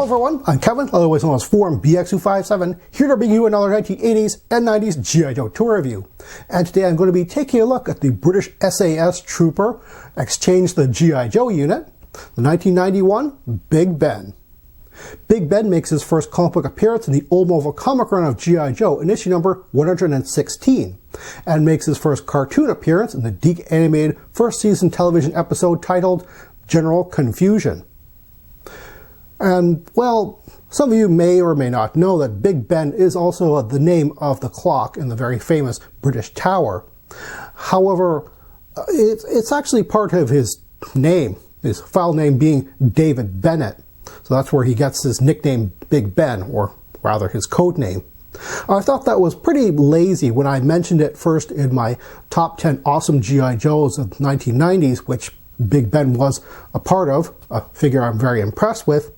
Hello everyone, I'm Kevin, otherwise known as Forum BX257, here to bring you another 1980s and 90s G.I. Joe tour review. And today I'm going to be taking a look at the British SAS Trooper, Exchange the G.I. Joe unit, the 1991 Big Ben. Big Ben makes his first comic book appearance in the Old Marvel comic run of G.I. Joe in issue number 116, and makes his first cartoon appearance in the DiC animated first season television episode titled General Confusion. And, well, some of you may or may not know that Big Ben is also the name of the clock in the very famous British Tower. However, it's actually part of his name, his file name being David Bennett. So that's where he gets his nickname Big Ben, or rather his code name. I thought that was pretty lazy when I mentioned it first in my top 10 awesome G.I. Joes of the 1990s, which Big Ben was a part of, a figure I'm very impressed with.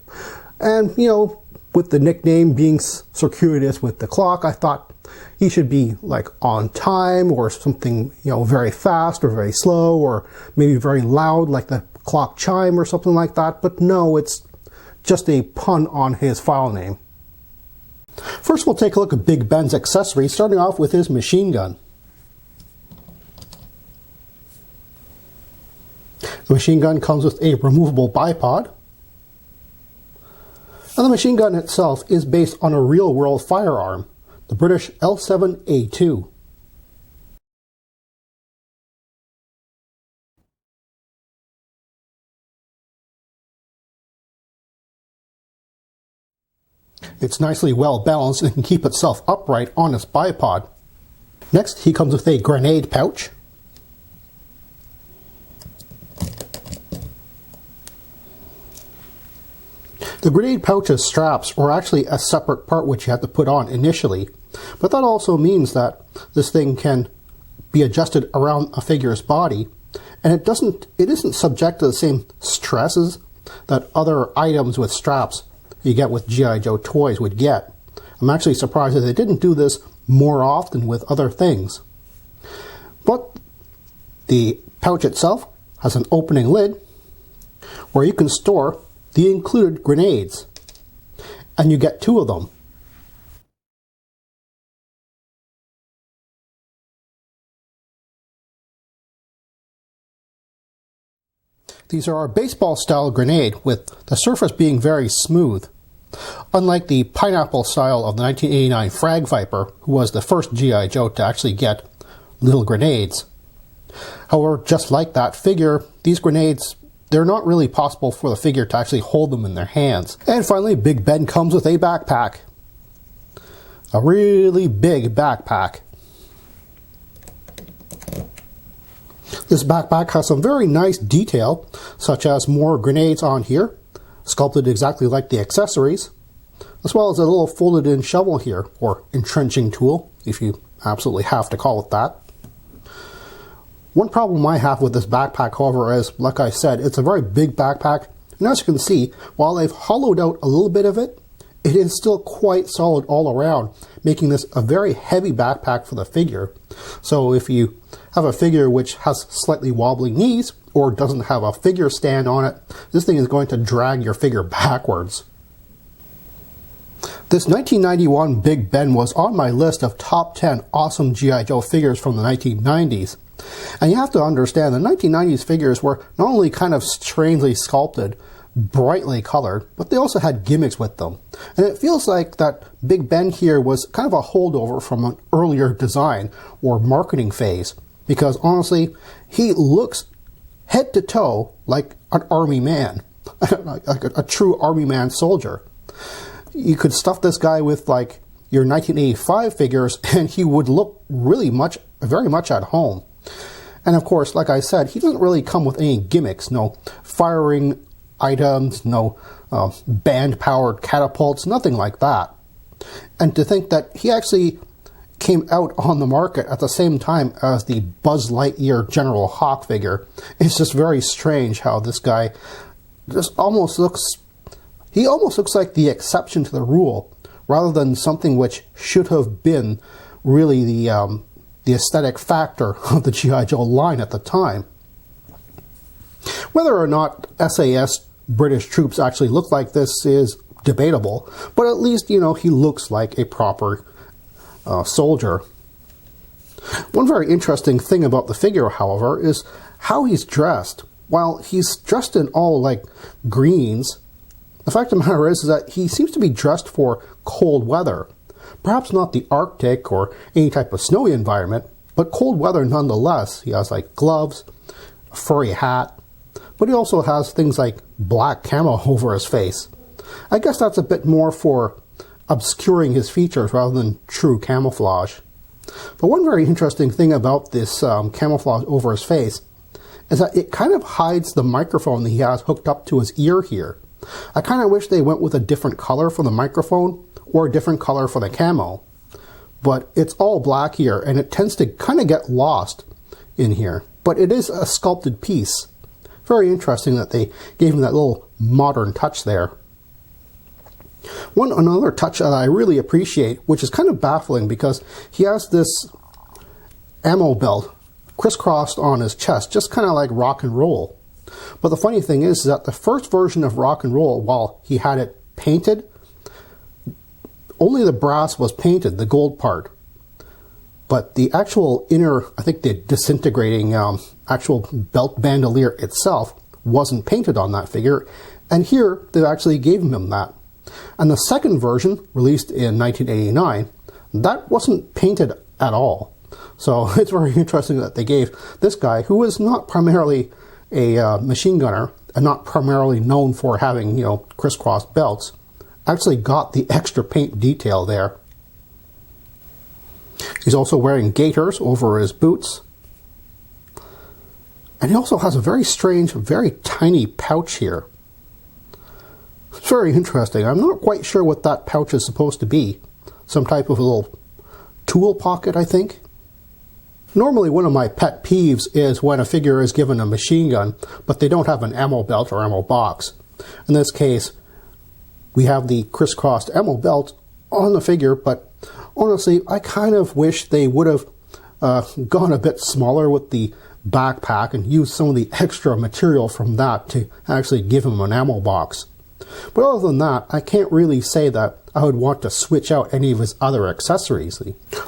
And, you know, with the nickname being circuitous with the clock, I thought he should be like on time or something, you know, very fast or very slow or maybe very loud like the clock chime or something like that. But no, it's just a pun on his file name. First, we'll take a look at Big Ben's accessories, starting off with his machine gun. The machine gun comes with a removable bipod, and the machine gun itself is based on a real-world firearm, the British L7A2. It's nicely well balanced and can keep itself upright on its bipod. Next, he comes with a grenade pouch. The grenade pouch's straps were actually a separate part which you had to put on initially, but that also means that this thing can be adjusted around a figure's body, and it isn't subject to the same stresses that other items with straps you get with G.I. Joe toys would get. I'm actually surprised that they didn't do this more often with other things. But the pouch itself has an opening lid where you can store the included grenades, and you get 2 of them. These are a baseball-style grenade, with the surface being very smooth, unlike the pineapple style of the 1989 Frag Viper, who was the first G.I. Joe to actually get little grenades. However, just like that figure, these grenades, they're not really possible for the figure to actually hold them in their hands. And finally, Big Ben comes with a backpack. A really big backpack. This backpack has some very nice detail, such as more grenades on here, sculpted exactly like the accessories, as well as a little folded-in shovel here, or entrenching tool, if you absolutely have to call it that. One problem I have with this backpack, however, is, like I said, it's a very big backpack, and as you can see, while they've hollowed out a little bit of it, it is still quite solid all around, making this a very heavy backpack for the figure. So if you have a figure which has slightly wobbly knees, or doesn't have a figure stand on it, this thing is going to drag your figure backwards. This 1991 Big Ben was on my list of top 10 awesome G.I. Joe figures from the 1990s. And you have to understand, the 1990s figures were not only kind of strangely sculpted, brightly colored, but they also had gimmicks with them. And it feels like that Big Ben here was kind of a holdover from an earlier design or marketing phase, because honestly, he looks head to toe like an army man, like a true army man soldier. You could stuff this guy with like your 1985 figures and he would look very much at home. And of course, like I said, he doesn't really come with any gimmicks, no firing items, no band-powered catapults, nothing like that. And to think that he actually came out on the market at the same time as the Buzz Lightyear General Hawk figure, it's just very strange how this guy just almost looks like the exception to the rule, rather than something which should have been really the aesthetic factor of the G.I. Joe line at the time. Whether or not SAS British troops actually look like this is debatable, but at least, you know, he looks like a proper soldier. One very interesting thing about the figure, however, is how he's dressed. While he's dressed in all, like, greens, the fact of the matter is that he seems to be dressed for cold weather. Perhaps not the Arctic or any type of snowy environment, but cold weather nonetheless. He has, like, gloves, a furry hat, but he also has things like black camo over his face. I guess that's a bit more for obscuring his features rather than true camouflage. But one very interesting thing about this camouflage over his face is that it kind of hides the microphone that he has hooked up to his ear here. I kind of wish they went with a different color for the microphone or a different color for the camo. But it's all black here, and it tends to kind of get lost in here. But it is a sculpted piece. Very interesting that they gave him that little modern touch there. Another touch that I really appreciate, which is kind of baffling because he has this ammo belt crisscrossed on his chest, just kind of like rock and roll. But the funny thing is that the first version of rock and roll, while he had it painted, only the brass was painted, the gold part. But the actual inner, I think the disintegrating actual belt bandolier itself wasn't painted on that figure. And here they actually gave him that. And the second version, released in 1989, that wasn't painted at all. So it's very interesting that they gave this guy, who is not primarily a machine gunner and not primarily known for having, you know, crisscross belts, actually got the extra paint detail there. He's also wearing gaiters over his boots. And he also has a very strange, very tiny pouch here. It's very interesting. I'm not quite sure what that pouch is supposed to be. Some type of a little tool pocket, I think. Normally one of my pet peeves is when a figure is given a machine gun, but they don't have an ammo belt or ammo box. In this case, we have the crisscrossed ammo belt on the figure, but honestly, I kind of wish they would have gone a bit smaller with the backpack and used some of the extra material from that to actually give him an ammo box. But other than that, I can't really say that I would want to switch out any of his other accessories.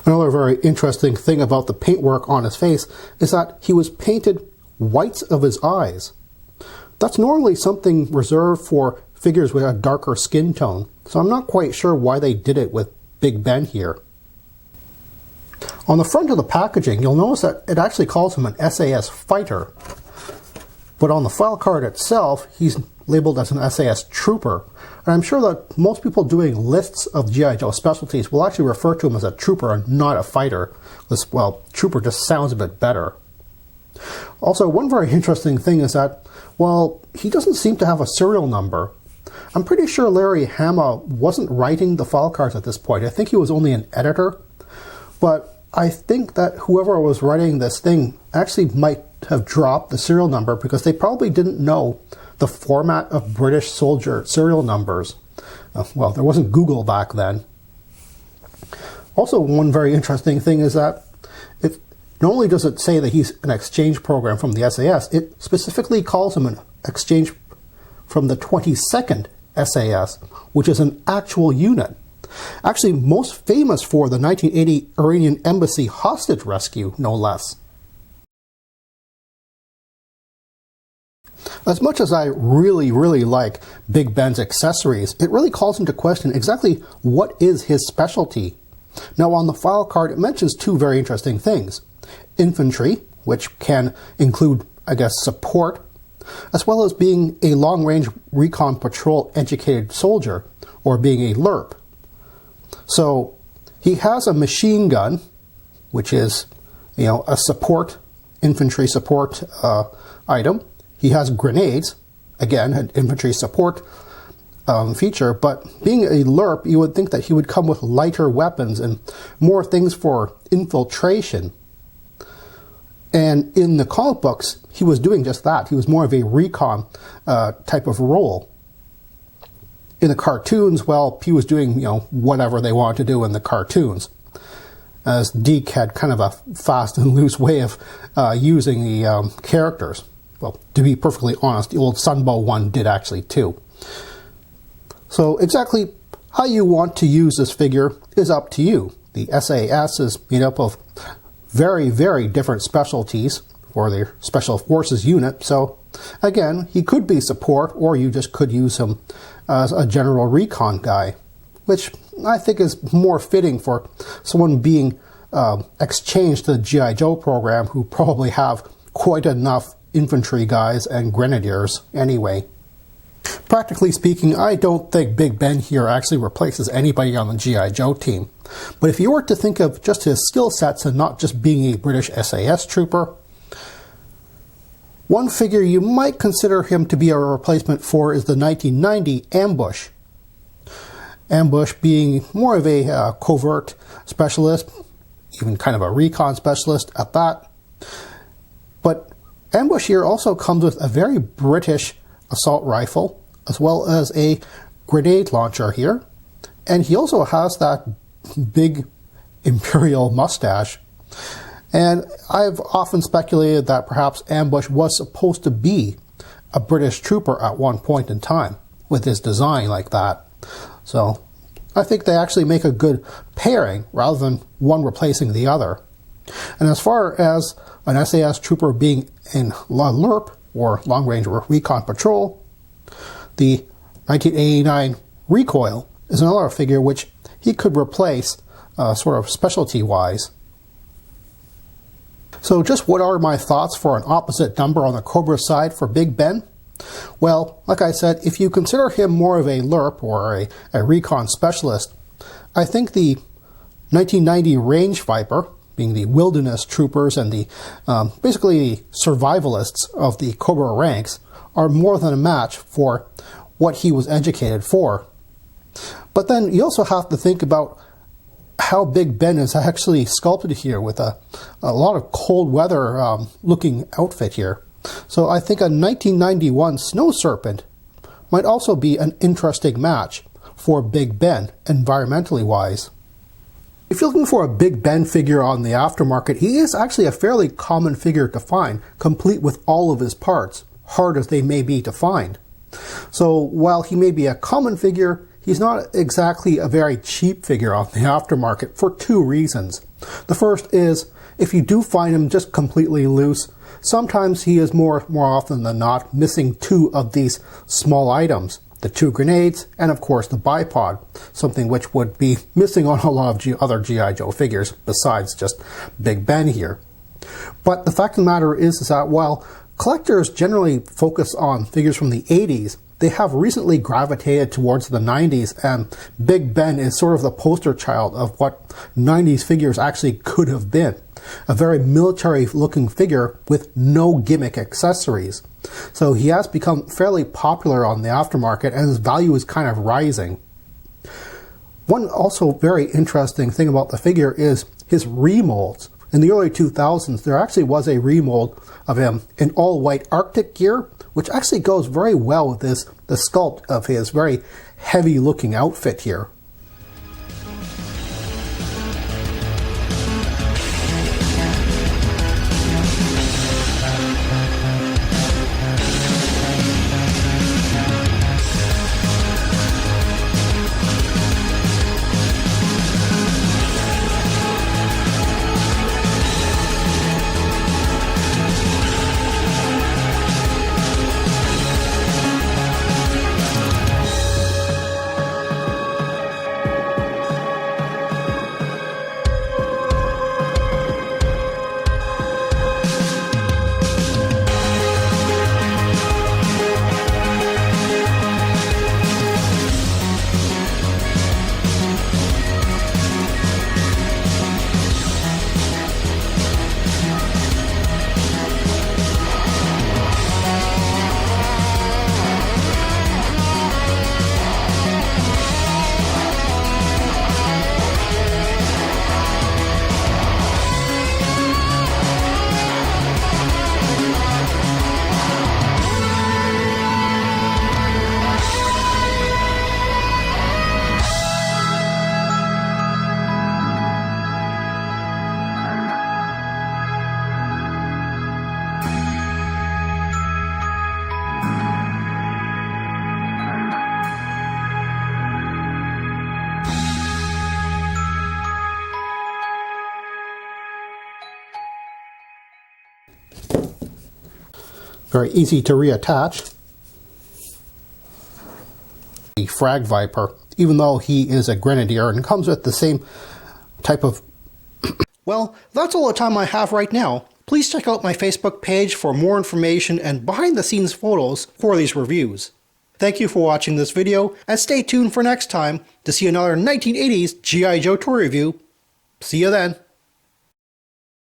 Another very interesting thing about the paintwork on his face is that he was painted whites of his eyes. That's normally something reserved for figures with a darker skin tone, so I'm not quite sure why they did it with Big Ben here. On the front of the packaging, you'll notice that it actually calls him an SAS Fighter, but on the file card itself, he's labeled as an SAS Trooper. And I'm sure that most people doing lists of G.I. Joe specialties will actually refer to him as a Trooper and not a Fighter. This, well, Trooper just sounds a bit better. Also, one very interesting thing is that, well, he doesn't seem to have a serial number. I'm pretty sure Larry Hama wasn't writing the file cards at this point. I think he was only an editor. But I think that whoever was writing this thing actually might have dropped the serial number because they probably didn't know the format of British soldier serial numbers. Well, there wasn't Google back then. Also, one very interesting thing is that it not only does it say that he's an exchange program from the SAS, it specifically calls him an exchange from the 22nd SAS, which is an actual unit. Actually, most famous for the 1980 Iranian embassy hostage rescue, no less. As much as I really like Big Ben's accessories, it really calls into question exactly what is his specialty. Now on the file card it mentions two very interesting things. Infantry, which can include, I guess, support, as well as being a long-range recon patrol educated soldier, or being a LRP. So he has a machine gun, which is, you know, a support, infantry support item. He has grenades, again, an infantry support feature, but being a LRP, you would think that he would come with lighter weapons and more things for infiltration. And in the comic books, he was doing just that. He was more of a recon type of role. In the cartoons, well, he was doing, you know, whatever they wanted to do in the cartoons. As Deke had kind of a fast and loose way of using the characters. Well, to be perfectly honest, the old Sunbow one did actually too. So exactly how you want to use this figure is up to you. The SAS is made up of very, very different specialties for their Special Forces unit. So again, he could be support, or you just could use him as a general recon guy, which I think is more fitting for someone being exchanged to the G.I. Joe program who probably have quite enough infantry guys and grenadiers anyway. Practically speaking, I don't think Big Ben here actually replaces anybody on the G.I. Joe team. But if you were to think of just his skill sets and not just being a British SAS Trooper, one figure you might consider him to be a replacement for is the 1990 Ambush. Ambush being more of a covert specialist, even kind of a recon specialist at that. But Ambush here also comes with a very British assault rifle, as well as a grenade launcher here. And he also has that big Imperial mustache. And I've often speculated that perhaps Ambush was supposed to be a British trooper at one point in time, with his design like that. So I think they actually make a good pairing rather than one replacing the other. And as far as an SAS Trooper being in LRP, or Long Range Recon Patrol, the 1989 Recoil is another figure which he could replace sort of specialty-wise. So just what are my thoughts for an opposite number on the Cobra side for Big Ben? Well, like I said, if you consider him more of a LRP or a recon specialist, I think the 1990 Range Viper, being the wilderness troopers and the basically the survivalists of the Cobra ranks, are more than a match for what he was educated for. But then you also have to think about how Big Ben is actually sculpted here with a lot of cold weather looking outfit here. So I think a 1991 Snow Serpent might also be an interesting match for Big Ben, environmentally wise. If you're looking for a Big Ben figure on the aftermarket, he is actually a fairly common figure to find, complete with all of his parts, hard as they may be to find. So while he may be a common figure, he's not exactly a very cheap figure on the aftermarket for two reasons. The first is, if you do find him just completely loose, sometimes he is more often than not missing two of these small items. The two grenades, and of course the bipod, something which would be missing on a lot of other G.I. Joe figures besides just Big Ben here. But the fact of the matter is that while collectors generally focus on figures from the 80s, they have recently gravitated towards the 90s, and Big Ben is sort of the poster child of what 90s figures actually could have been. A very military-looking figure with no gimmick accessories. So he has become fairly popular on the aftermarket, and his value is kind of rising. One also very interesting thing about the figure is his remolds. In the early 2000s, there actually was a remold of him in all-white Arctic gear, which actually goes very well with the sculpt of his very heavy-looking outfit here. Very easy to reattach. A Frag Viper, even though he is a Grenadier and comes with the same type of... Well, that's all the time I have right now. Please check out my Facebook page for more information and behind-the-scenes photos for these reviews. Thank you for watching this video, and stay tuned for next time to see another 1980s G.I. Joe toy review. See you then.